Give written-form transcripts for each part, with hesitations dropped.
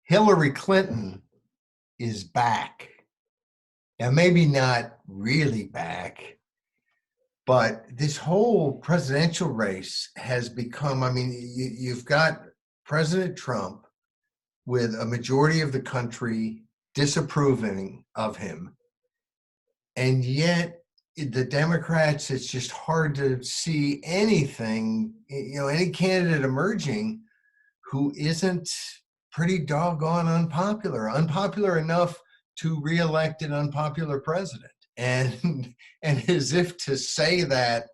Hillary Clinton is back. Now, maybe not really back, but this whole presidential race has become, you've got President Trump with a majority of the country disapproving of him. And yet, the Democrats, it's just hard to see anything, any candidate emerging who isn't pretty doggone unpopular enough to reelect an unpopular president. And as if to say that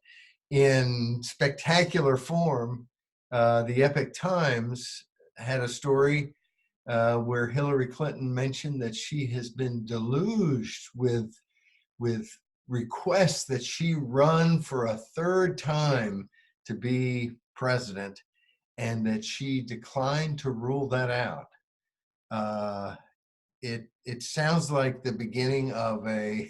in spectacular form, the Epoch Times had a story where Hillary Clinton mentioned that she has been deluged with requests that she run for a third time to be president, and that she declined to rule that out. It sounds like the beginning of a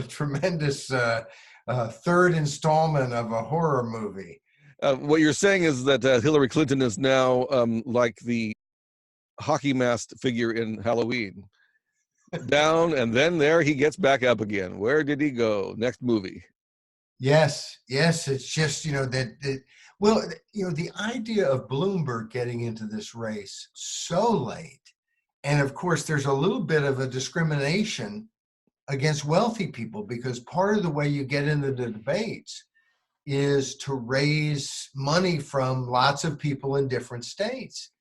tremendous third installment of a horror movie. What you're saying is that Hillary Clinton is now like the hockey masked figure in Halloween. Down and then there he gets back up again. Where did he go? Next movie. Yes. It's just, the idea of Bloomberg getting into this race so late. And of course, there's a little bit of a discrimination against wealthy people, because part of the way you get into the debates is to raise money from lots of people in different states.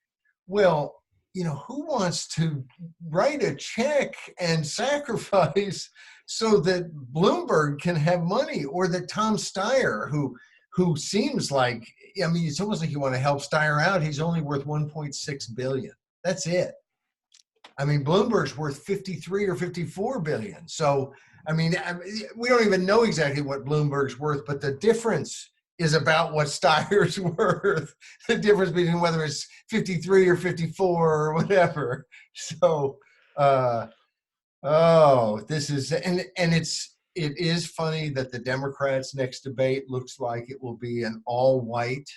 Well, who wants to write a check and sacrifice so that Bloomberg can have money, or that Tom Steyer, who seems like, it's almost like you want to help Steyer out. He's only worth 1.6 billion. That's it. Bloomberg's worth 53 or 54 billion. So, we don't even know exactly what Bloomberg's worth, but the difference is about what Steyer's worth. The difference between whether it's 53 or 54 or whatever. So, this is, and it is funny that the Democrats' next debate looks like it will be an all-white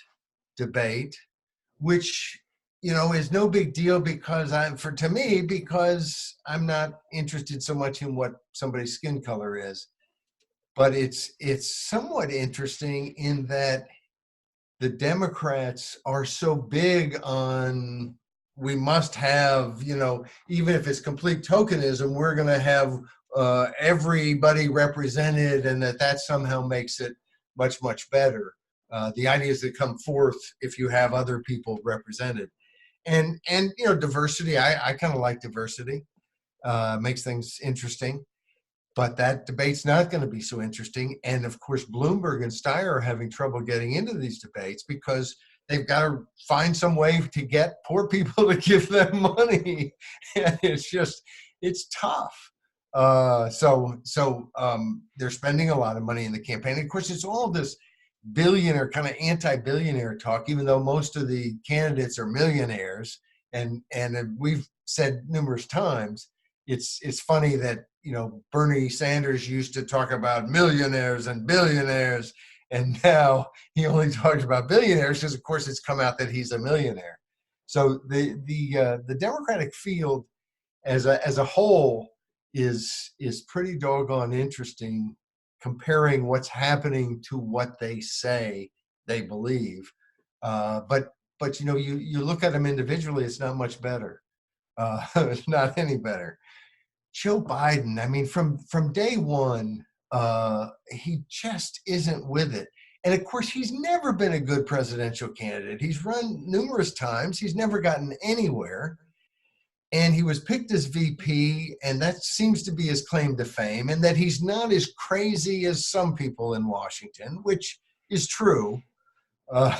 debate, which, is no big deal because because I'm not interested so much in what somebody's skin color is. But it's somewhat interesting in that the Democrats are so big on, we must have, even if it's complete tokenism, we're going to have everybody represented, and that somehow makes it much, much better. The ideas that come forth if you have other people represented. And diversity, I kind of like diversity, makes things interesting. But that debate's not going to be so interesting. And of course, Bloomberg and Steyer are having trouble getting into these debates because they've got to find some way to get poor people to give them money. And it's tough. So they're spending a lot of money in the campaign. And of course, it's all this billionaire, kind of anti-billionaire talk, even though most of the candidates are millionaires. And we've said numerous times, it's funny that, Bernie Sanders used to talk about millionaires and billionaires, and now he only talks about billionaires because, of course, it's come out that he's a millionaire. So the Democratic field as a whole is pretty doggone interesting, comparing what's happening to what they say they believe. But you look at them individually, it's not much better. It's not any better. Joe Biden, from day one, he just isn't with it. And of course, he's never been a good presidential candidate. He's run numerous times. He's never gotten anywhere. And he was picked as VP, and that seems to be his claim to fame, and that he's not as crazy as some people in Washington, which is true. But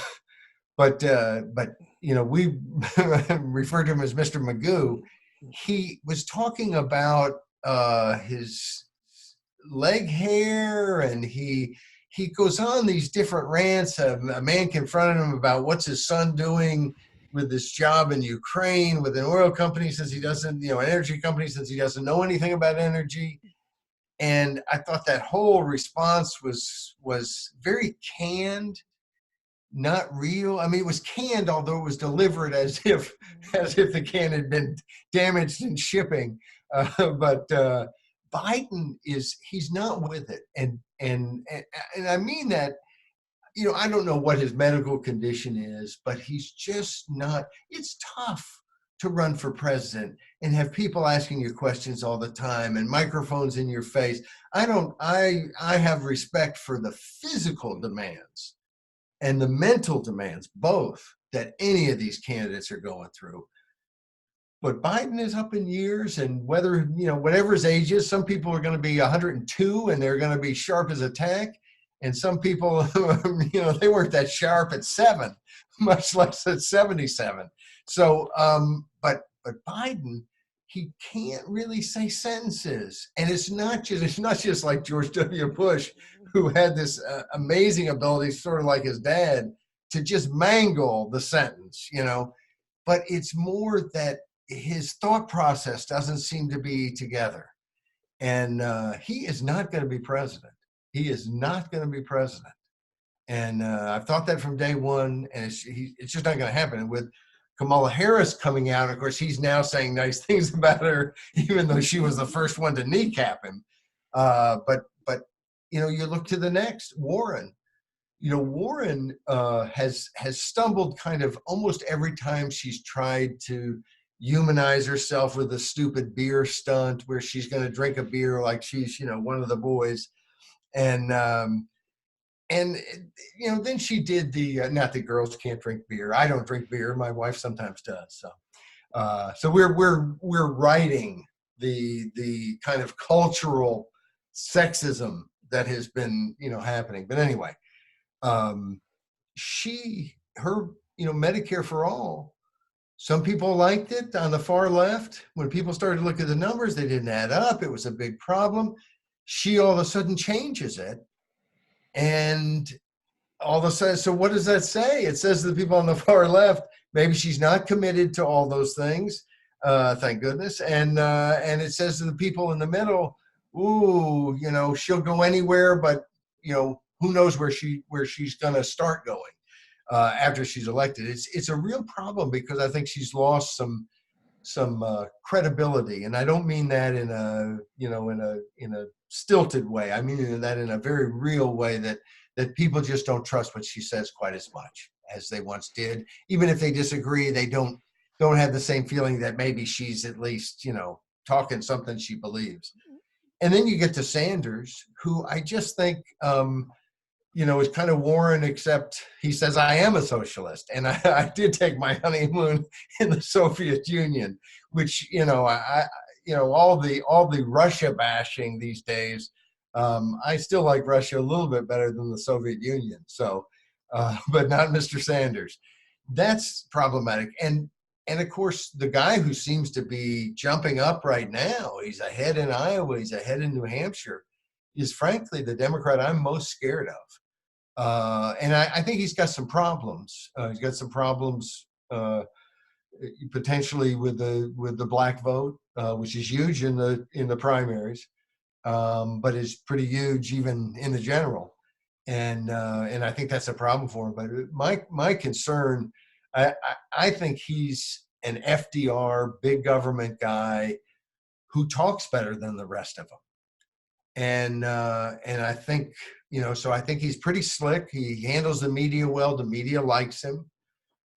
we refer to him as Mr. Magoo. He was talking about his leg hair, and he goes on these different rants. A man confronted him about what's his son doing with this job in Ukraine with an oil company, since he doesn't, an energy company, since he doesn't know anything about energy. And I thought that whole response was very canned, not real. I mean, it was canned, although it was delivered as if the can had been damaged in shipping. But Biden he's not with it, and I mean that. I don't know what his medical condition is, but he's just not. It's tough to run for president and have people asking you questions all the time and microphones in your face. I have respect for the physical demands and the mental demands, both, that any of these candidates are going through. But Biden is up in years, and whatever his age is, some people are going to be 102 and they're going to be sharp as a tack. And some people, they weren't that sharp at 7, much less at 77. So, but Biden, he can't really say sentences, and it's not just like George W. Bush, who had this amazing ability, sort of like his dad, to just mangle the sentence, But it's more that his thought process doesn't seem to be together, and he is not going to be president. He is not going to be president. And I've thought that from day one, and it's just not going to happen. And with Kamala Harris coming out, of course, he's now saying nice things about her, even though she was the first one to kneecap him. But you look to the next, Warren. Warren has stumbled kind of almost every time she's tried to humanize herself with a stupid beer stunt where she's going to drink a beer like she's one of the boys. And then she did the not that girls can't drink beer. I don't drink beer. My wife sometimes does. So we're writing the kind of cultural sexism that has been happening. But anyway, her Medicare for all. Some people liked it on the far left. When people started to look at the numbers, they didn't add up. It was a big problem. She all of a sudden changes it. And all of a sudden, so what does that say? It says to the people on the far left, maybe she's not committed to all those things, thank goodness. And it says to the people in the middle, ooh, she'll go anywhere, but who knows where she's going to start going after she's elected. It's a real problem because I think she's lost some credibility, and I don't mean that in a stilted way. I mean that in a very real way that people just don't trust what she says quite as much as they once did. Even if they disagree, they don't have the same feeling that maybe she's at least talking something she believes. And then you get to Sanders, who I just think is kind of Warren, except he says, I am a socialist. And I did take my honeymoon in the Soviet Union, which, all the Russia bashing these days, I still like Russia a little bit better than the Soviet Union. So, but not Mr. Sanders. That's problematic. And of course, the guy who seems to be jumping up right now, he's ahead in Iowa, he's ahead in New Hampshire, is frankly the Democrat I'm most scared of. And I think he's got some problems. He's got some problems potentially with the black vote, which is huge in the primaries, but is pretty huge even in the general. And I think that's a problem for him. But my concern, I think he's an FDR, big government guy who talks better than the rest of them. And I think, so I think he's pretty slick. He handles the media well. The media likes him.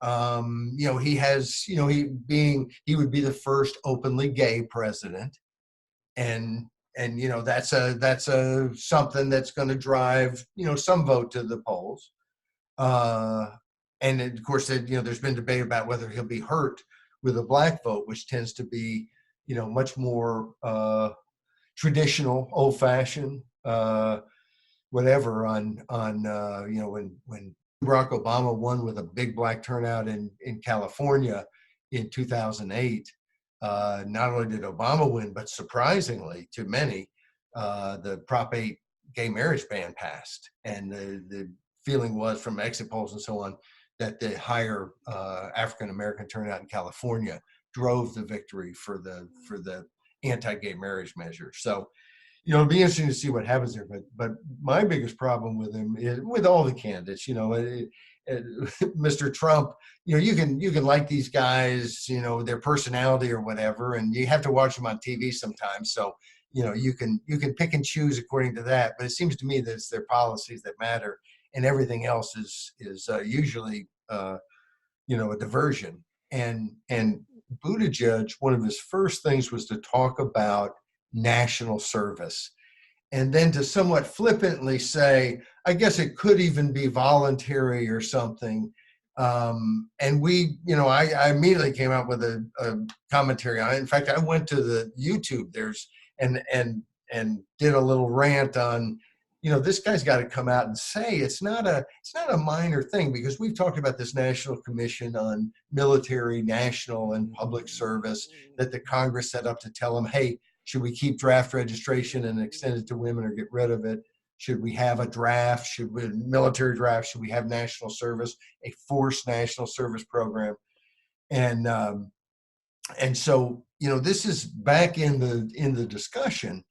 He has, he would be the first openly gay president. And that's something that's going to drive, some vote to the polls. And of course, there's been debate about whether he'll be hurt with a black vote, which tends to be, much more traditional, old-fashioned, whatever. When Barack Obama won with a big black turnout in California in 2008, not only did Obama win, but surprisingly to many, the Prop 8 gay marriage ban passed, and the feeling was from exit polls and so on that the higher African American turnout in California drove the victory for the anti-gay marriage measure. So, it'll be interesting to see what happens there. But my biggest problem with him is with all the candidates, Mr. Trump, you can like these guys, their personality or whatever, and you have to watch them on TV sometimes. So, you can pick and choose according to that. But it seems to me that it's their policies that matter, and everything else is usually a diversion. And Buttigieg, one of his first things was to talk about national service, and then to somewhat flippantly say, I guess it could even be voluntary or something. And I immediately came out with a commentary on it. In fact, I went to the YouTube and did a little rant on, this guy's got to come out and say it's not a minor thing, because we've talked about this National Commission on Military, National, and Public Service that the Congress set up to tell them, hey, should we keep draft registration and extend it to women or get rid of it? Should we have a draft? Should we military draft? Should we have national service, a forced national service program? And so this is back in the discussion,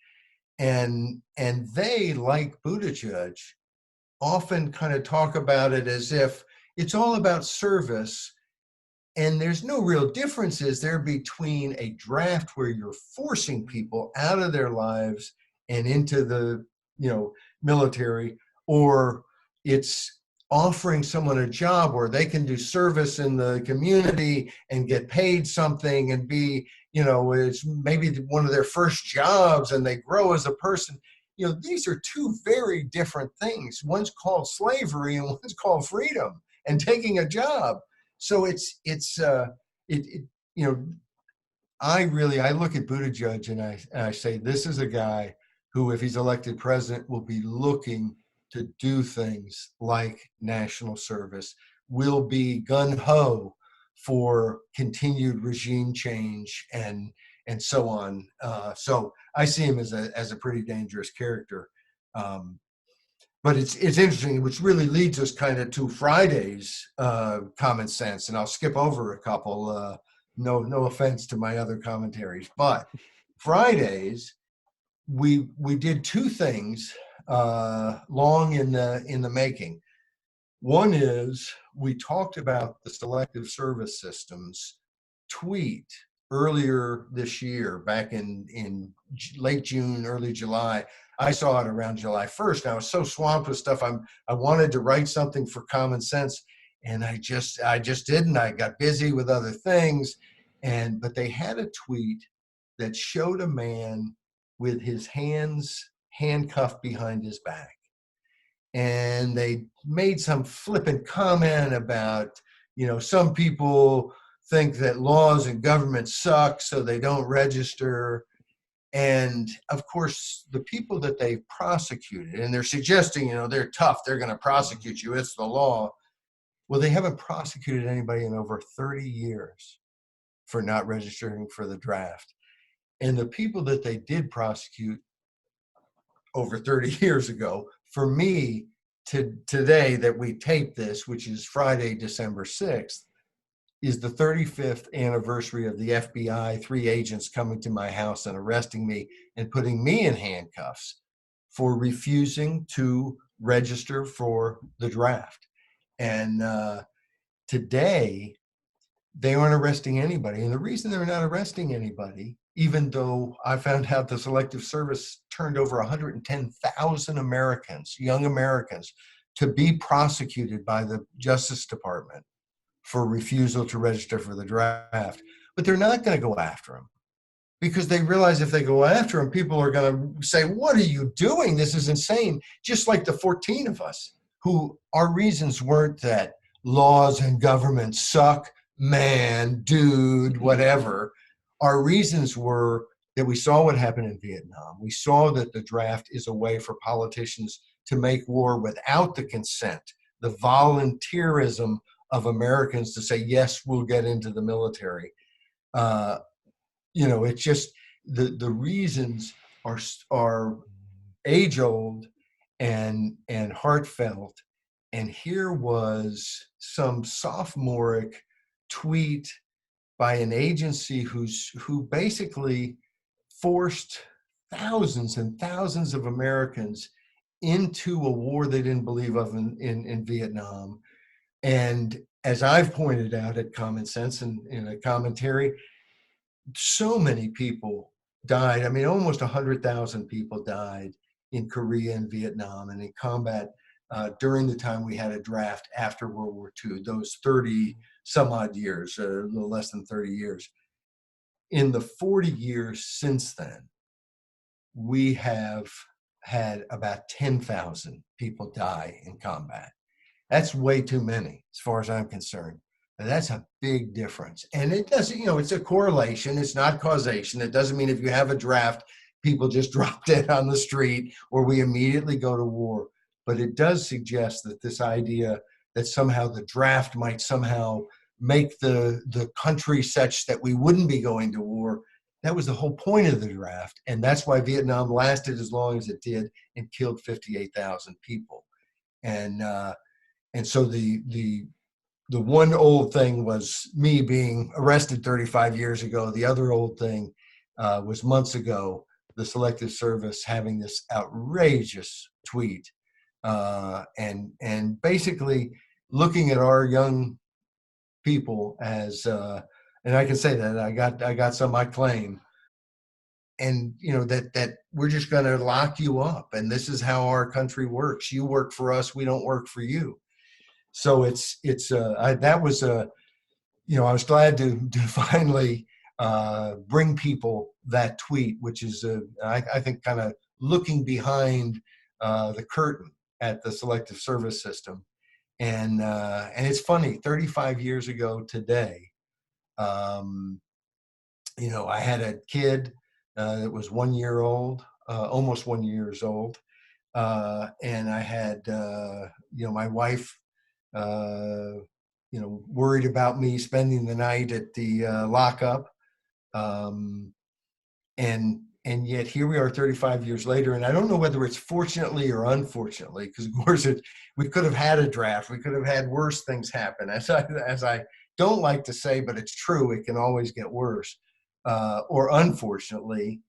and they, like Buttigieg, often kind of talk about it as if it's all about service. And there's no real differences there between a draft where you're forcing people out of their lives and into the, military, or it's offering someone a job where they can do service in the community and get paid something and be, it's maybe one of their first jobs and they grow as a person. These are two very different things. One's called slavery and one's called freedom and taking a job. So I look at Buttigieg and I say, this is a guy who, if he's elected president, will be looking to do things like national service, will be gung-ho for continued regime change and so on. So I see him as a pretty dangerous character. But it's interesting, which really leads us kind of to Friday's common sense, and I'll skip over a couple. No offense to my other commentaries, but Fridays we did two things long in the making. One is we talked about the Selective Service Systems tweet earlier this year, back in late June, early July. I saw it around July 1st. I was so swamped with stuff. I wanted to write something for Common Sense, and I just didn't. I got busy with other things, but they had a tweet that showed a man with his hands handcuffed behind his back. And they made some flippant comment about, some people think that laws and government suck, so they don't register. And of course, the people that they prosecuted, and they're suggesting, they're tough, they're going to prosecute you, it's the law. Well, they haven't prosecuted anybody in over 30 years for not registering for the draft. And the people that they did prosecute over 30 years ago, for me, today that we tape this, which is Friday, December 6th, is the 35th anniversary of the FBI, 3 agents coming to my house and arresting me and putting me in handcuffs for refusing to register for the draft. And today, they aren't arresting anybody. And the reason they're not arresting anybody, even though I found out the Selective Service turned over 110,000 Americans, young Americans, to be prosecuted by the Justice Department for refusal to register for the draft. But they're not going to go after them, because they realize if they go after them, people are going to say, what are you doing? This is insane. Just like the 14 of us who, our reasons weren't that laws and government suck, man, dude, whatever. Our reasons were that we saw what happened in Vietnam. We saw that the draft is a way for politicians to make war without the consent, the volunteerism of Americans to say, yes, we'll get into the military. It's just the reasons are age old and heartfelt. And here was some sophomoric tweet by an agency who basically forced thousands and thousands of Americans into a war they didn't believe of in Vietnam, And as I've pointed out at Common Sense and in a commentary, so many people died. I mean, almost 100,000 people died in Korea and Vietnam and in combat during the time we had a draft after World War II, those 30 some odd years, a little less than 30 years. In the 40 years since then, we have had about 10,000 people die in combat. That's way too many, as far as I'm concerned. And that's a big difference. And it doesn't, it's a correlation. It's not causation. It doesn't mean if you have a draft, people just drop dead on the street or we immediately go to war. But it does suggest that this idea that somehow the draft might somehow make the country such that we wouldn't be going to war. That was the whole point of the draft. And that's why Vietnam lasted as long as it did and killed 58,000 people. And so the one old thing was me being arrested 35 years ago. The other old thing was months ago, the Selective Service having this outrageous tweet and basically looking at our young people as, and I can say that I got some I claim, and that we're just going to lock you up, and this is how our country works. You work for us, we don't work for you. So that was I was glad to finally bring people that tweet, which is I think kind of looking behind the curtain at the Selective Service system, and it's funny. 35 years ago today, I had a kid that was 1 year old, almost 1 year old, and I had my wife. Worried about me spending the night at the lockup. And yet here we are 35 years later. And I don't know whether it's fortunately or unfortunately, because of course we could have had a draft. We could have had worse things happen. As I don't like to say, but it's true, it can always get worse. Or unfortunately,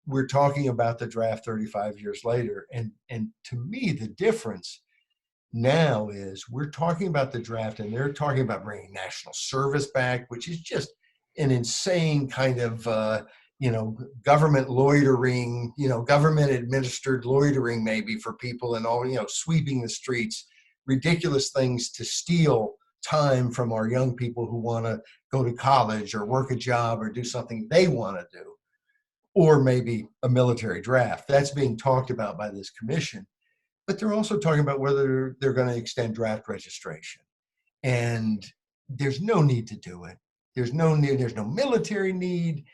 we're talking about the draft 35 years later. And to me, the difference now is we're talking about the draft and they're talking about bringing national service back, which is just an insane kind of, government loitering, government administered loitering maybe for people and all, sweeping the streets, ridiculous things to steal time from our young people who want to go to college or work a job or do something they want to do, or maybe a military draft. That's being talked about by this commission. But they're also talking about whether they're going to extend draft registration. And there's no need to do it. There's no need. There's no military need.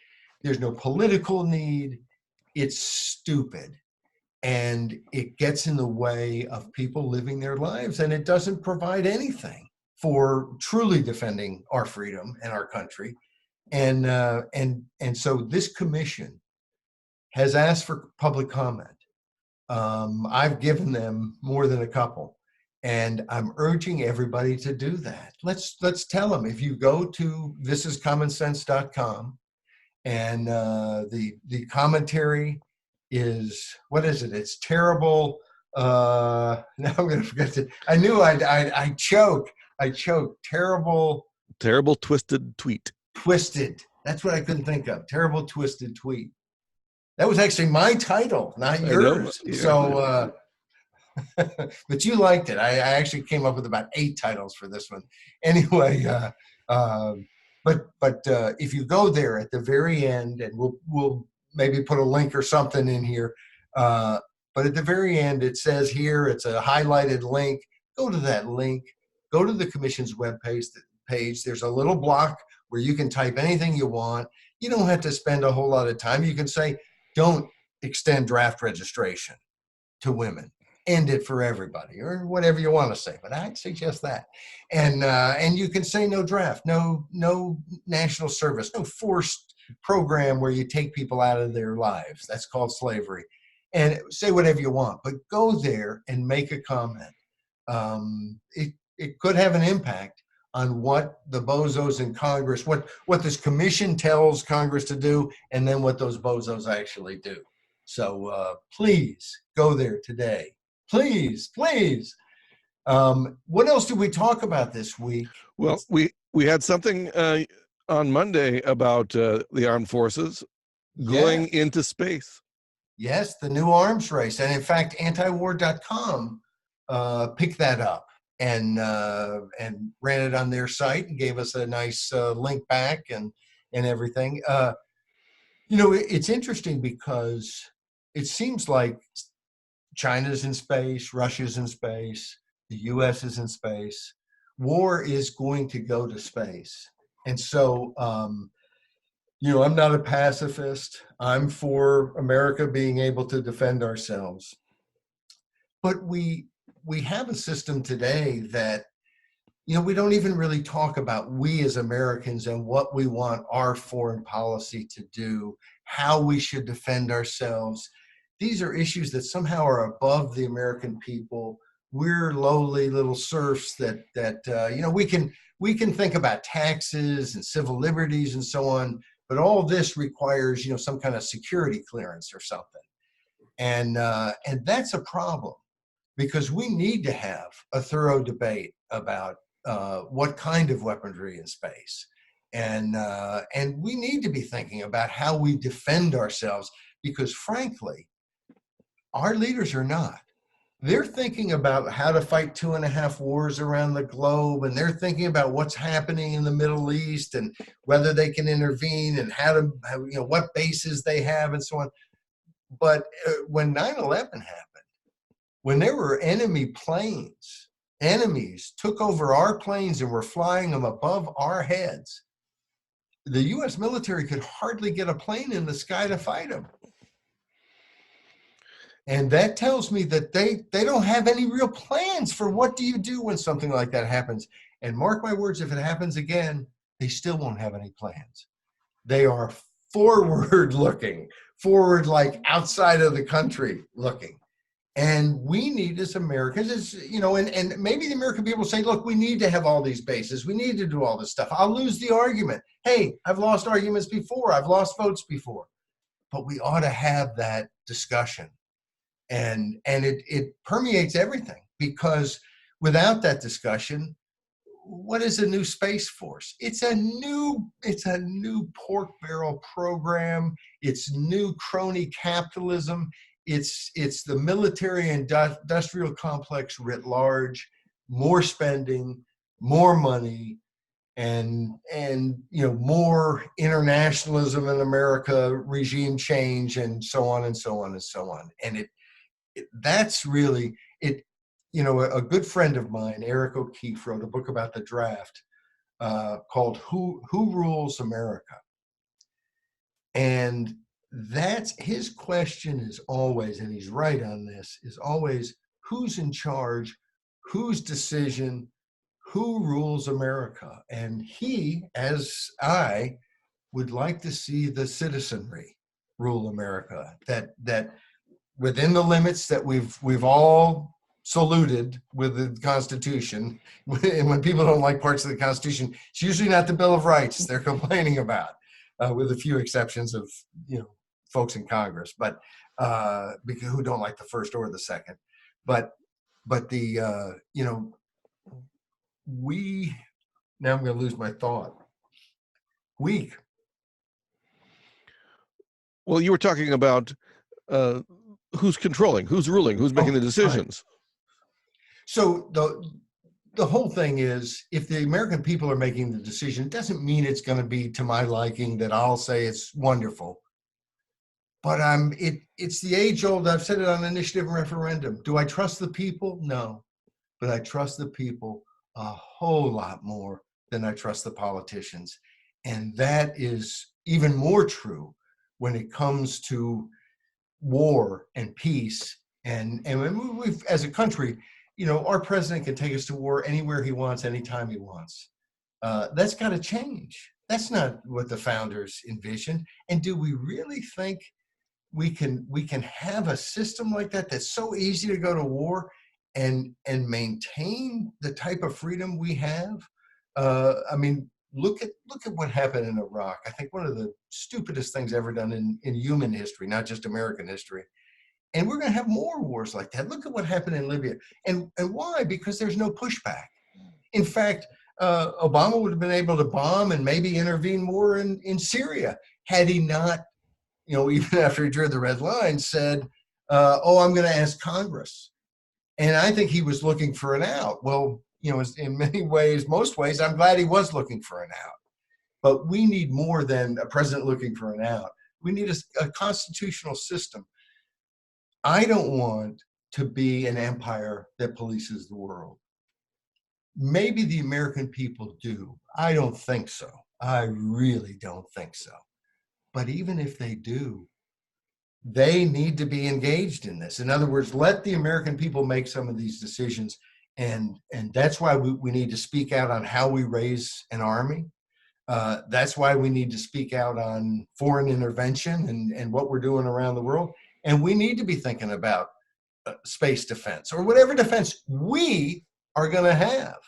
There's no political need. It's stupid. And it gets in the way of people living their lives. And it doesn't provide anything for truly defending our freedom and our country. And so this commission has asked for public comment. I've given them more than a couple, and I'm urging everybody to do that. Let's tell them. If you go to thisiscommonsense.com, and the commentary is, what is it? It's terrible. Now I'm going to forget it. I knew I choke. Terrible. Terrible twisted tweet. Twisted. That's what I couldn't think of. Terrible twisted tweet. That was actually my title, not yours. Yeah. So, but you liked it. I actually came up with about 8 titles for this one. Anyway, but if you go there at the very end, and we'll maybe put a link or something in here. But at the very end, it says here, it's a highlighted link. Go to that link. Go to the commission's webpage. There's a little block where you can type anything you want. You don't have to spend a whole lot of time. You can say, don't extend draft registration to women. End it for everybody, or whatever you want to say. But I'd suggest that. And you can say no draft, no national service, no forced program where you take people out of their lives. That's called slavery. And say whatever you want, but go there and make a comment. It could have an impact on what the bozos in Congress, what this commission tells Congress to do, and then what those bozos actually do. So please go there today. Please. What else did we talk about this week? Well, we had something on Monday about the armed forces Yeah, going into space. yes, the new arms race. And in fact, antiwar.com picked that up and ran it on their site and gave us a nice link back and everything. It's interesting because it seems like China's in space, Russia's in space, the US is in space. War is going to go to space. And so, I'm not a pacifist. I'm for America being able to defend ourselves. But we have a system today that we don't even really talk about, we as Americans, and what we want our foreign policy to do, how we should defend ourselves. These are issues that somehow are above the American people. We're lowly little serfs that we can think about taxes and civil liberties and so on, but all this requires some kind of security clearance or something, and that's a problem because we need to have a thorough debate about what kind of weaponry in space, and we need to be thinking about how we defend ourselves, because frankly, our leaders are not. They're thinking about how to fight 2.5 wars around the globe, and they're thinking about what's happening in the Middle East and whether they can intervene and what bases they have and so on. But when 9/11 happened, when there were enemy planes, enemies took over our planes and were flying them above our heads, the US military could hardly get a plane in the sky to fight them. And that tells me that they don't have any real plans for what do you do when something like that happens. And mark my words, if it happens again, they still won't have any plans. They are forward looking, forward like outside of the country looking. And we need, as Americans, and maybe the American people say, look, we need to have all these bases. We need to do all this stuff. I'll lose the argument. Hey, I've lost arguments before. I've lost votes before. But we ought to have that discussion. And it permeates everything, because without that discussion, what is a new space force? It's a new pork barrel program. It's new crony capitalism. It's the military and industrial complex writ large, more spending, more money, and more internationalism in America, regime change, and so on and so on and so on. And that's really it. A good friend of mine, Eric O'Keefe, wrote a book about the draft called "Who Rules America," and that's his question is always, and he's right on this, is always who's in charge, whose decision, who rules America. And he, as I, would like to see the citizenry rule America, that within the limits that we've all saluted with the Constitution. And when people don't like parts of the Constitution, it's usually not the Bill of Rights they're complaining about, with a few exceptions of folks in Congress, but because who don't like the first or the second. But the we now I'm going to lose my thought. Weak. Well, you were talking about who's controlling, who's ruling, who's making the Right. decisions. So the whole thing is, if the American people are making the decision, it doesn't mean it's going to be to my liking, that I'll say it's wonderful. But it's the age old, I've said it on initiative and referendum. Do I trust the people? No. But I trust the people a whole lot more than I trust the politicians. And that is even more true when it comes to war and peace. And we've, as a country, our president can take us to war anywhere he wants, anytime he wants. That's got to change. That's not what the founders envisioned. And do we really think we can have a system like that that's so easy to go to war and maintain the type of freedom we have? I mean, look at what happened in Iraq. I think one of the stupidest things ever done in human history, not just American history. And we're going to have more wars like that. Look at what happened in Libya. And why? Because there's no pushback. In fact, Obama would have been able to bomb and maybe intervene more in Syria had he not, even after he drew the red line, said, I'm going to ask Congress. And I think he was looking for an out. Well, in many ways, most ways, I'm glad he was looking for an out. But we need more than a president looking for an out. We need a constitutional system. I don't want to be an empire that polices the world. Maybe the American people do. I don't think so. I really don't think so. But even if they do, they need to be engaged in this. In other words, let the American people make some of these decisions. And that's why we need to speak out on how we raise an army. That's why we need to speak out on foreign intervention and what we're doing around the world. And we need to be thinking about space defense or whatever defense we are going to have,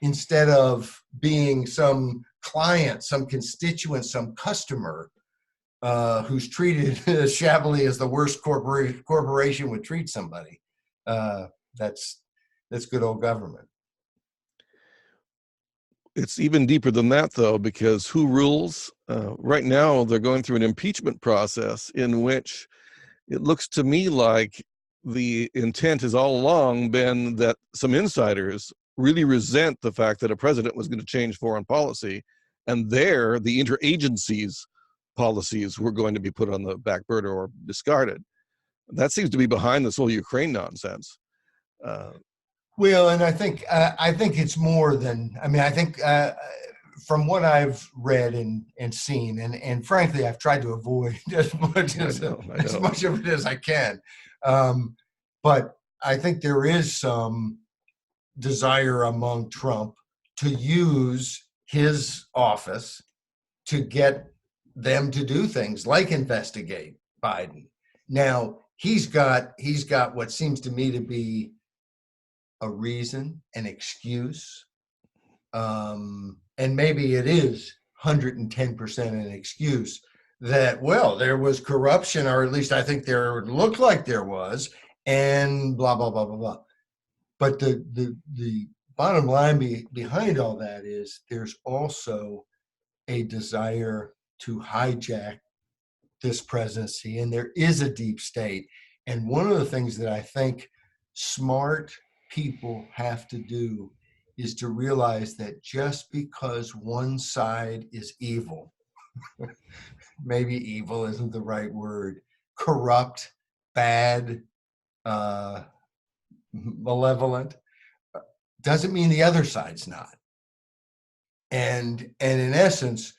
instead of being some client, some constituent, some customer who's treated as shabbily as the worst corporation would treat somebody. That's good old government. It's even deeper than that, though, because who rules? Right now, they're going through an impeachment process in which it looks to me like the intent has all along been that some insiders really resent the fact that a president was going to change foreign policy, and there the interagencies policies were going to be put on the back burner or discarded. That seems to be behind this whole Ukraine nonsense. Well, and I think it's more than, I think from what I've read and seen, and frankly, I've tried to avoid as much of it as I can. But I think there is some desire among Trump to use his office to get them to do things like investigate Biden. Now, he's got what seems to me to be a reason, an excuse, and maybe it is 110% an excuse that, well, there was corruption, or at least I think there looked like there was, and blah, blah, blah, blah, blah. But the bottom line behind all that is there's also a desire to hijack this presidency, and there is a deep state. And one of the things that I think smart people have to do is to realize that just because one side is evil, maybe evil isn't the right word, corrupt, bad, malevolent, doesn't mean the other side's not. And in essence,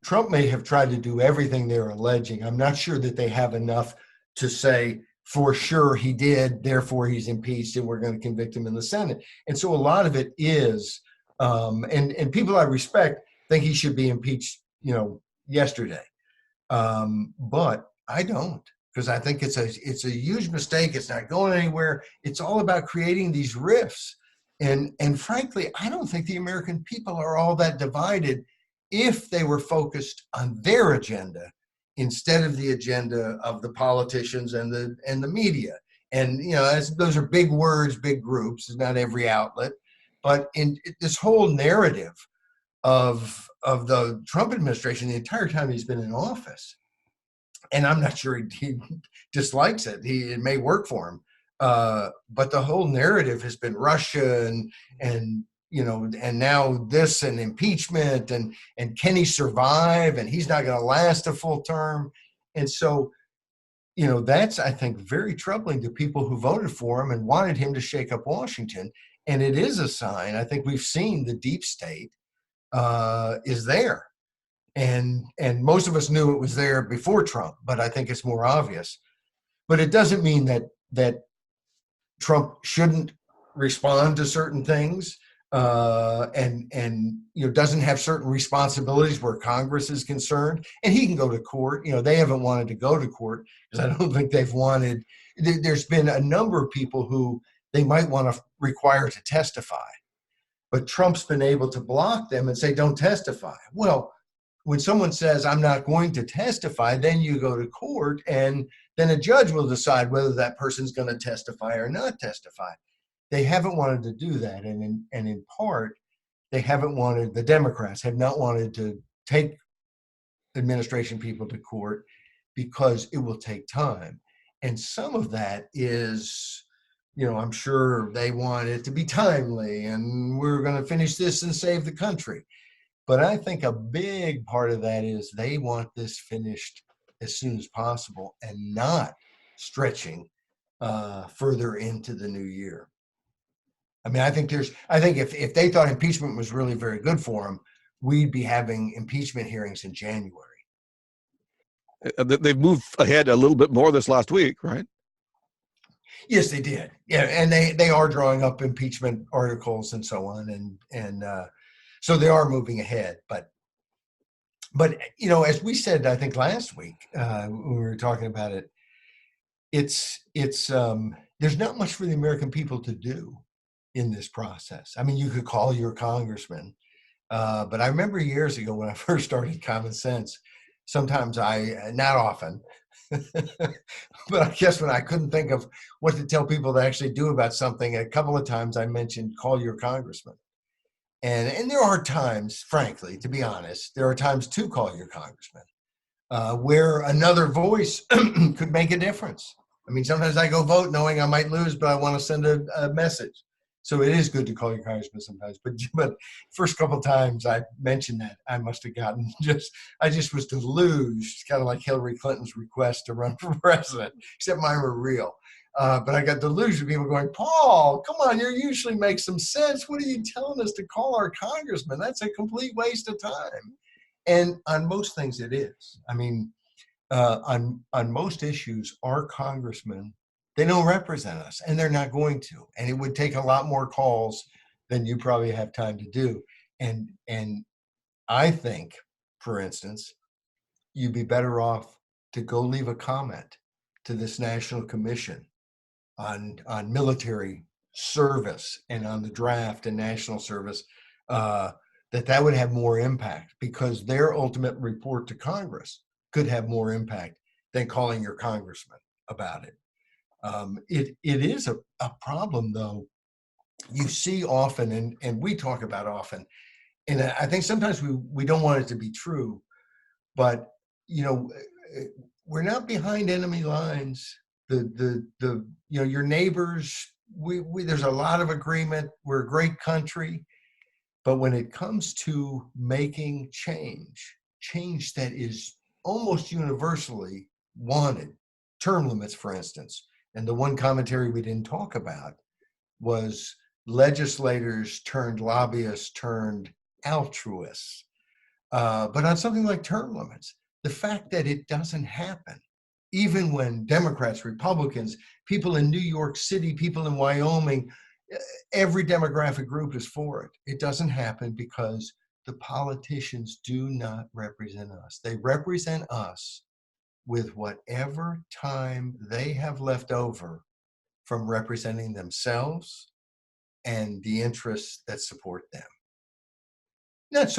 Trump may have tried to do everything they're alleging. I'm not sure that they have enough to say for sure he did, therefore he's impeached and we're going to convict him in the Senate. And so a lot of it is, and people I respect think he should be impeached, yesterday. But I don't, because I think it's a huge mistake. It's not going anywhere. It's all about creating these rifts. And frankly, I don't think the American people are all that divided if they were focused on their agenda instead of the agenda of the politicians and the media. And those are big words, big groups. It's not every outlet, but in this whole narrative of the Trump administration, the entire time he's been in office, and I'm not sure he dislikes it. It may work for him, but the whole narrative has been Russia and now this and impeachment and can he survive, and he's not going to last a full term. And so, that's, I think, very troubling to people who voted for him and wanted him to shake up Washington. And it is a sign. I think we've seen the deep state is there. And most of us knew it was there before Trump, but I think it's more obvious. But it doesn't mean that Trump shouldn't respond to certain things. And doesn't have certain responsibilities where Congress is concerned, and he can go to court. They haven't wanted to go to court because I don't think they've wanted. There's been a number of people who they might want to require to testify, but Trump's been able to block them and say, "Don't testify." Well, when someone says, I'm not going to testify, then you go to court, and then a judge will decide whether that person's going to testify or not testify. They haven't wanted to do that. And in part, the Democrats have not wanted to take administration people to court because it will take time. And some of that is, I'm sure they want it to be timely and we're going to finish this and save the country. But I think a big part of that is they want this finished as soon as possible and not stretching further into the new year. I mean, I think if they thought impeachment was really very good for them, we'd be having impeachment hearings in January. They've moved ahead a little bit more this last week, right? Yes, they did. Yeah, and they are drawing up impeachment articles and so on, and so they are moving ahead. But as we said, I think last week when we were talking about it, it's there's not much for the American people to do in this process. I mean, you could call your congressman, but I remember years ago when I first started Common Sense, sometimes not often, but I guess when I couldn't think of what to tell people to actually do about something, a couple of times I mentioned call your congressman. And there are times, frankly, to be honest, there are times to call your congressman where another voice could make a difference. I mean, sometimes I go vote knowing I might lose, but I want to send a message. So it is good to call your congressman sometimes. But first couple of times I mentioned that, I must have gotten I just was deluged, kind of like Hillary Clinton's request to run for president, except mine were real. But I got deluged with people going, Paul, come on, you usually make some sense. What are you telling us to call our congressman? That's a complete waste of time. And on most things it is. I mean, on most issues, our congressmen, they don't represent us, and they're not going to. And it would take a lot more calls than you probably have time to do. And I think, for instance, you'd be better off to go leave a comment to this National Commission on military service and on the draft and national service, that would have more impact, because their ultimate report to Congress could have more impact than calling your congressman about it. It is a problem, though. You see often, and we talk about often, and I think sometimes we don't want it to be true, but we're not behind enemy lines. Your neighbors, we there's a lot of agreement. We're a great country, but when it comes to making change that is almost universally wanted, term limits, for instance. And the one commentary we didn't talk about was legislators turned lobbyists turned altruists. But on something like term limits, the fact that it doesn't happen, even when Democrats, Republicans, people in New York City, people in Wyoming, every demographic group is for it. It doesn't happen because the politicians do not represent us. They represent us with whatever time they have left over from representing themselves and the interests that support them. Not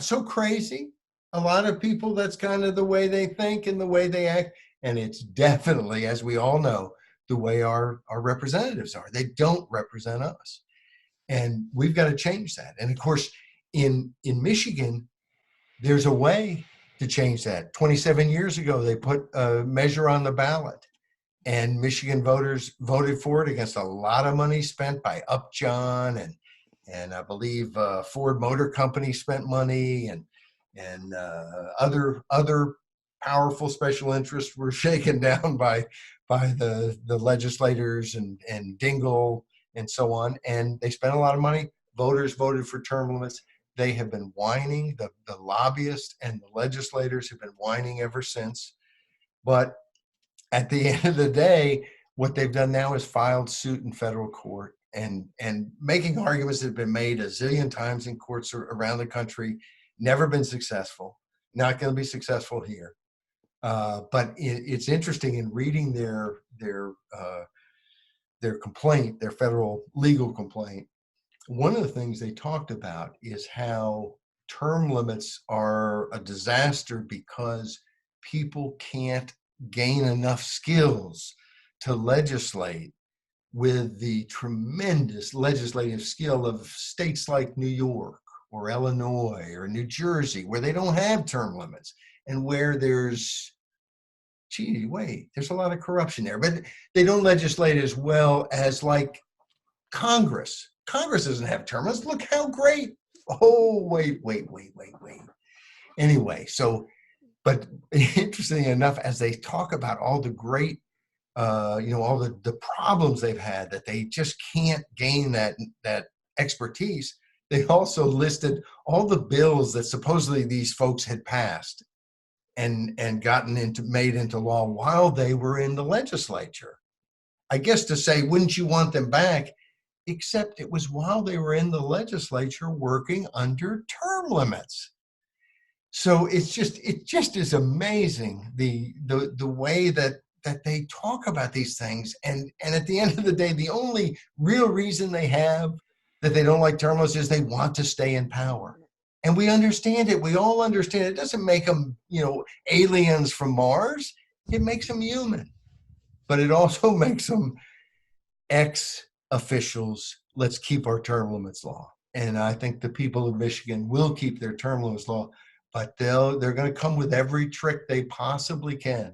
so crazy. A lot of people, that's kind of the way they think and the way they act. And it's definitely, as we all know, the way our representatives are. They don't represent us. And we've got to change that. And of course, in Michigan, there's a way to change that. 27 years ago, they put a measure on the ballot, and Michigan voters voted for it against a lot of money spent by Upjohn and I believe Ford Motor Company spent money, and other powerful special interests were shaken down by the legislators and Dingell and so on, and they spent a lot of money. Voters voted for term limits. They have been whining. The lobbyists and the legislators have been whining ever since. But at the end of the day, what they've done now is filed suit in federal court and making arguments that have been made a zillion times in courts around the country, never been successful, not going to be successful here. But it's interesting in reading their complaint, their federal legal complaint. One of the things they talked about is how term limits are a disaster because people can't gain enough skills to legislate with the tremendous legislative skill of states like New York or Illinois or New Jersey, where they don't have term limits and where there's, gee, wait, there's a lot of corruption there, but they don't legislate as well as like Congress. Congress doesn't have term limits. Look how great. Oh, wait. Anyway, so, but interesting enough, as they talk about all the great, all the problems they've had, that they just can't gain that expertise, they also listed all the bills that supposedly these folks had passed and made into law while they were in the legislature. I guess to say, wouldn't you want them back? Except it was while they were in the legislature working under term limits. So it just is amazing the way that they talk about these things. And at the end of the day, the only real reason they have that they don't like term limits is they want to stay in power. And we understand it. We all understand it. It doesn't make them, aliens from Mars. It makes them human. But it also makes them ex-officials. Let's keep our term limits law. And I think the people of Michigan will keep their term limits law, but they're going to come with every trick they possibly can.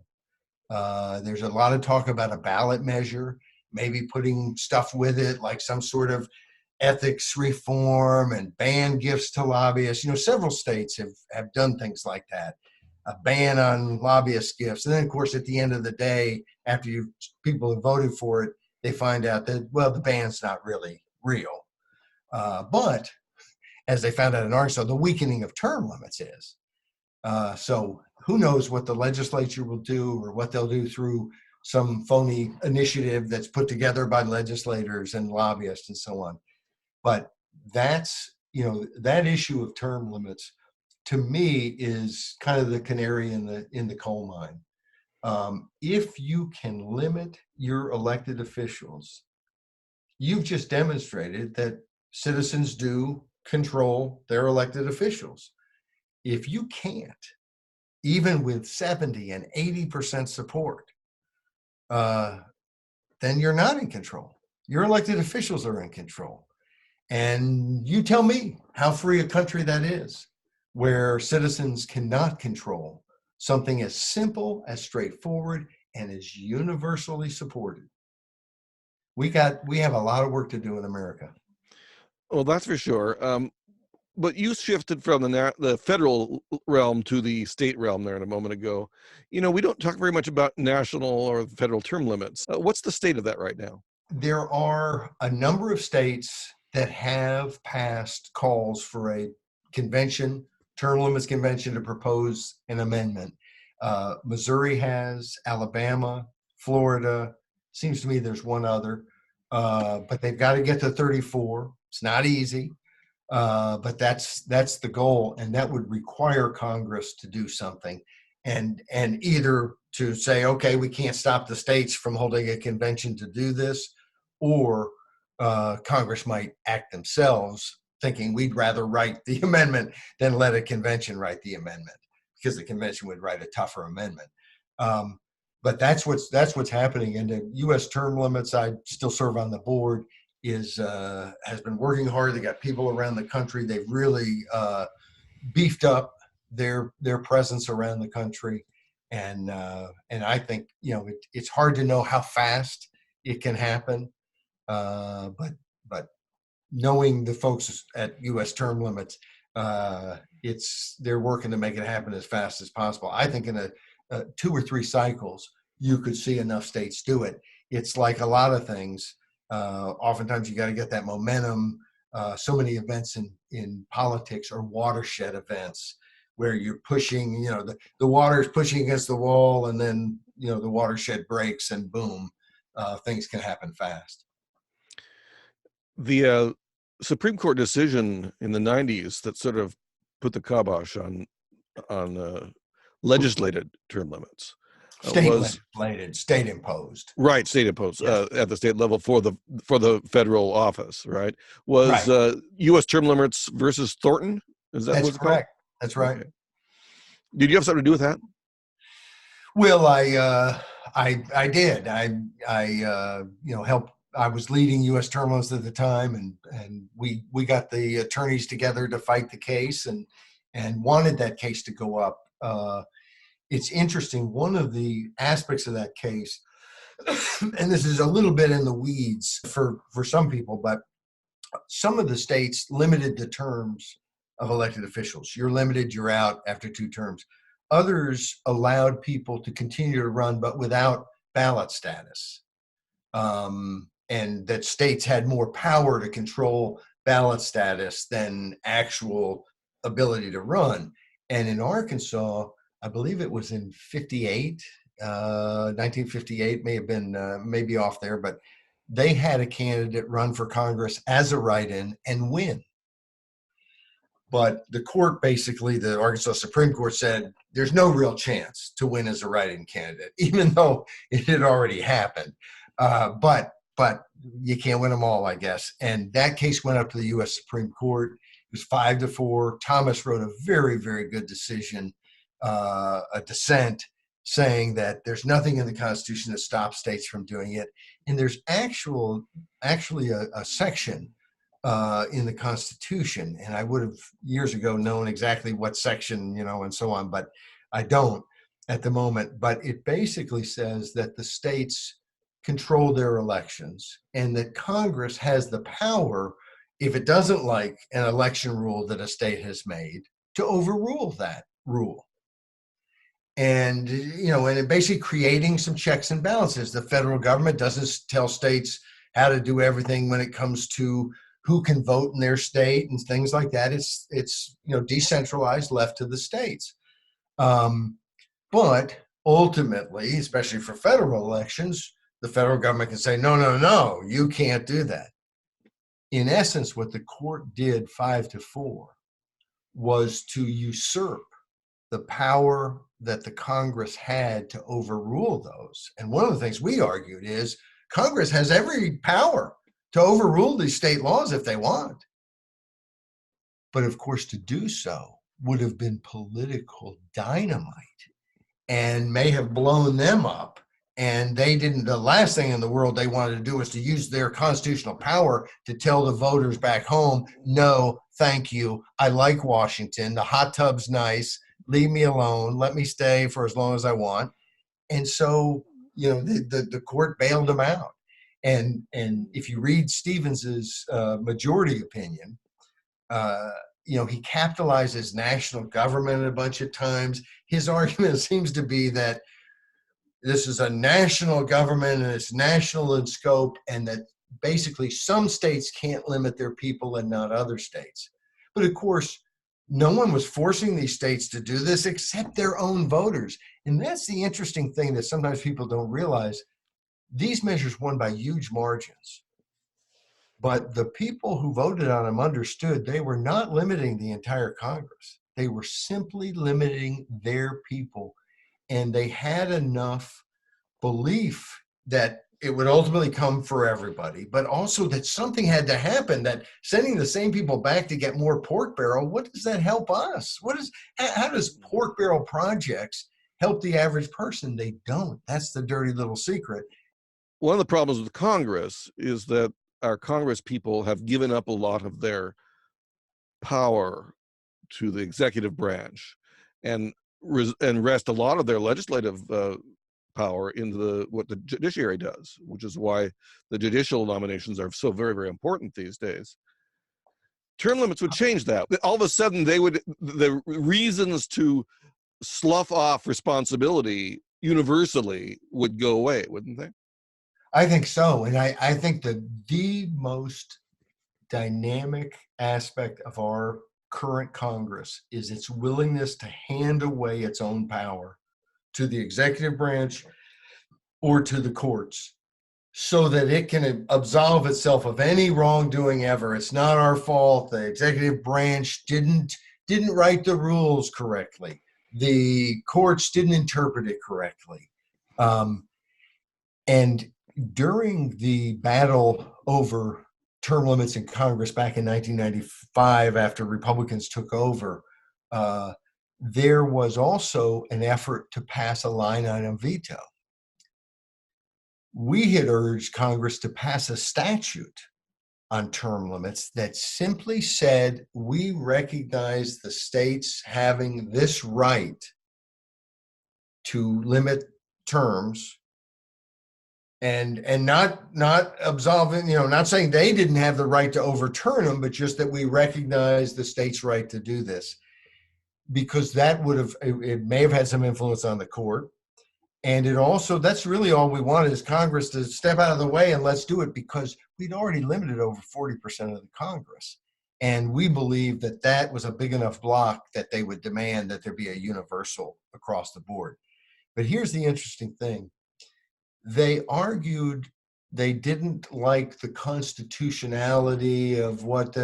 There's a lot of talk about a ballot measure, maybe putting stuff with it like some sort of ethics reform and ban gifts to lobbyists. Several states have done things like that, a ban on lobbyist gifts. And then, of course, at the end of the day, after people have voted for it, they find out that, well, the ban's not really real. But as they found out in Arkansas, the weakening of term limits is. So who knows what the legislature will do or what they'll do through some phony initiative that's put together by legislators and lobbyists and so on. But that's, that issue of term limits, to me, is kind of the canary in the coal mine. If you can limit your elected officials, you've just demonstrated that citizens do control their elected officials. If you can't, even with 70 and 80% support, then you're not in control. Your elected officials are in control. And you tell me how free a country that is, where citizens cannot control something as simple, as straightforward, and as universally supported. We have a lot of work to do in America. Well, that's for sure. But you shifted from the federal realm to the state realm there a moment ago. We don't talk very much about national or federal term limits. What's the state of that right now? There are a number of states that have passed calls for a convention, term limits convention, to propose an amendment. Missouri has, Alabama, Florida, seems to me there's one other, but they've got to get to 34. It's not easy, but that's the goal, and that would require Congress to do something, and either to say, okay, we can't stop the states from holding a convention to do this, or Congress might act themselves, thinking we'd rather write the amendment than let a convention write the amendment, because the convention would write a tougher amendment. But that's what's happening. And the U.S. term limits, I still serve on the board, has been working hard. They got people around the country. They've really beefed up their presence around the country. And I think, it's hard to know how fast it can happen. But knowing the folks at U.S. term limits, they're working to make it happen as fast as possible. I think in 2 or 3 cycles, you could see enough states do it. It's like a lot of things. Oftentimes you got to get that momentum. So many events in politics are watershed events where you're pushing, the water is pushing against the wall, and then, the watershed breaks, and boom, things can happen fast. The Supreme Court decision in the 90s that sort of put the kibosh on legislated term limits. Legislated, state imposed. Right, state imposed, yes. At the state level for the federal office, right? Was right. U.S. term limits versus Thorton? Is that That's what's it called? correct. That's right. Okay. Did you have something to do with that? Well, I did. Helped. I was leading U.S. terminals at the time, and we got the attorneys together to fight the case and wanted that case to go up. It's interesting. One of the aspects of that case, and this is a little bit in the weeds for some people, but some of the states limited the terms of elected officials. You're limited, you're out after 2 terms. Others allowed people to continue to run, but without ballot status. And that states had more power to control ballot status than actual ability to run. And in Arkansas, I believe it was in 1958, may have been, maybe off there, but they had a candidate run for Congress as a write-in and win. But the court, basically, the Arkansas Supreme Court said there's no real chance to win as a write-in candidate, even though it had already happened. But you can't win them all, I guess. And that case went up to the U.S. Supreme Court. It was 5-4. Thomas wrote a very, very good decision, a dissent, saying that there's nothing in the Constitution that stops states from doing it. And there's actually a section in the Constitution, and I would have years ago known exactly what section, and so on, but I don't at the moment. But it basically says that the states control their elections and that Congress has the power, if it doesn't like an election rule that a state has made, to overrule that rule. And, and it basically creating some checks and balances. The federal government doesn't tell states how to do everything when it comes to who can vote in their state and things like that. It's decentralized, left to the states. But ultimately, especially for federal elections, the federal government can say, no, you can't do that. In essence, what the court did 5-4 was to usurp the power that the Congress had to overrule those. And one of the things we argued is Congress has every power to overrule these state laws if they want. But of course, to do so would have been political dynamite and may have blown them up. And they didn't, the last thing in the world they wanted to do was to use their constitutional power to tell the voters back home, no, thank you. I like Washington. The hot tub's nice. Leave me alone. Let me stay for as long as I want. And so, the court bailed them out. And if you read Stevens's majority opinion, he capitalizes national government a bunch of times. His argument seems to be that this is a national government and it's national in scope, and that basically some states can't limit their people and not other states. But of course, no one was forcing these states to do this except their own voters. And that's the interesting thing that sometimes people don't realize. These measures won by huge margins. But the people who voted on them understood they were not limiting the entire Congress. They were simply limiting their people. And they had enough belief that it would ultimately come for everybody, but also that something had to happen, that sending the same people back to get more pork barrel, what does that help us? How does pork barrel projects help the average person? They don't. That's the dirty little secret. One of the problems with Congress is that our Congress people have given up a lot of their power to the executive branch and rest a lot of their legislative power into what the judiciary does, which is why the judicial nominations are so very, very important these days. Term limits would change that. All of a sudden, the reasons to slough off responsibility universally would go away, wouldn't they? I think so. And I think that the most dynamic aspect of our current Congress is its willingness to hand away its own power to the executive branch or to the courts so that it can absolve itself of any wrongdoing ever. It's not our fault. The executive branch didn't write the rules correctly. The courts didn't interpret it correctly. And during the battle over term limits in Congress back in 1995 after Republicans took over, there was also an effort to pass a line item veto. We had urged Congress to pass a statute on term limits that simply said we recognize the states having this right to limit terms, and not absolving, not saying they didn't have the right to overturn them, but just that we recognize the state's right to do this, because that would have, it may have had some influence on the court. And it also, that's really all we wanted, is Congress to step out of the way and let's do it, because we'd already limited over 40% of the Congress. And we believed that that was a big enough block that they would demand that there be a universal across the board. But here's the interesting thing. They argued they didn't like the constitutionality of what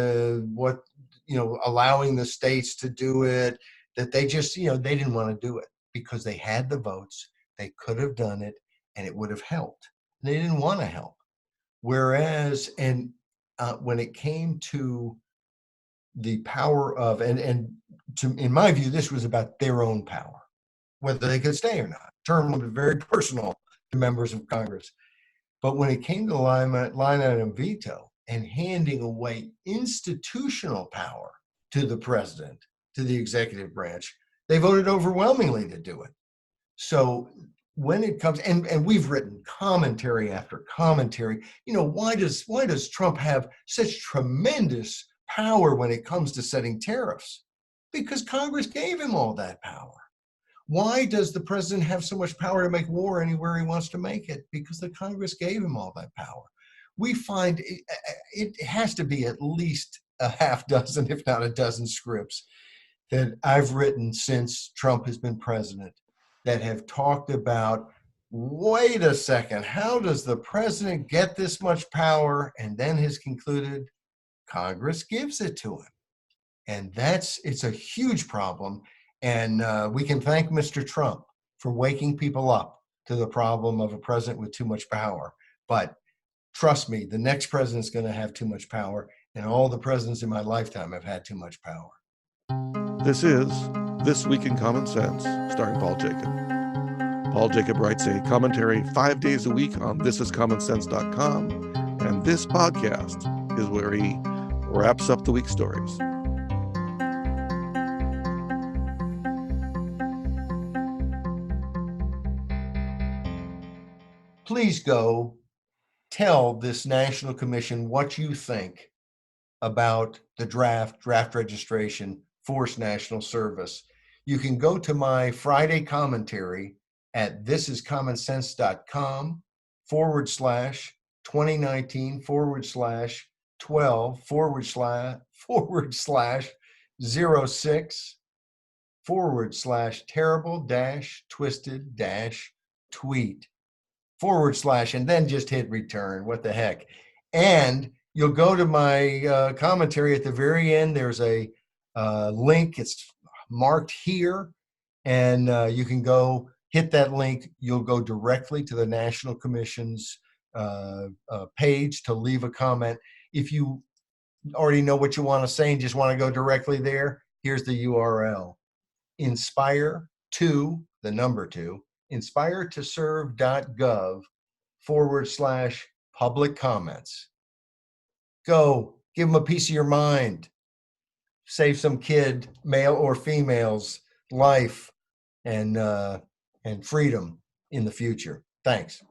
allowing the states to do it, that they just, they didn't want to do it because they had the votes. They could have done it and it would have helped. They didn't want to help. Whereas, when it came to the power of, in my view, this was about their own power, whether they could stay or not. Term was very personal to members of Congress. But when it came to line item veto and handing away institutional power to the president, to the executive branch, they voted overwhelmingly to do it. So when it comes, and we've written commentary after commentary, why does Trump have such tremendous power when it comes to setting tariffs? Because Congress gave him all that power. Why does the president have so much power to make war anywhere he wants to make it? Because the Congress gave him all that power. We find it has to be at least a half dozen, if not a dozen, scripts that I've written since Trump has been president that have talked about, wait a second, how does the president get this much power? And then has concluded, Congress gives it to him. And it's a huge problem. And we can thank Mr. Trump for waking people up to the problem of a president with too much power. But trust me, the next president's going to have too much power. And all the presidents in my lifetime have had too much power. This is This Week in Common Sense, starring Paul Jacob. Paul Jacob writes a commentary 5 days a week on thisiscommonsense.com, and this podcast is where he wraps up the week's stories. Please go tell this National Commission what you think about the draft registration, forced national service. You can go to my Friday commentary at thisiscommonsense.com /2019/12//terrible-twisted-tweet / and then just hit return. What the heck? And you'll go to my commentary at the very end. There's a link. It's marked here. And you can go hit that link. You'll go directly to the National Commission's page to leave a comment. If you already know what you want to say and just want to go directly there, here's the URL. inspiretoserve.gov/public comments. Go give them a piece of your mind. Save some kid, male or female's life and freedom in the future. Thanks.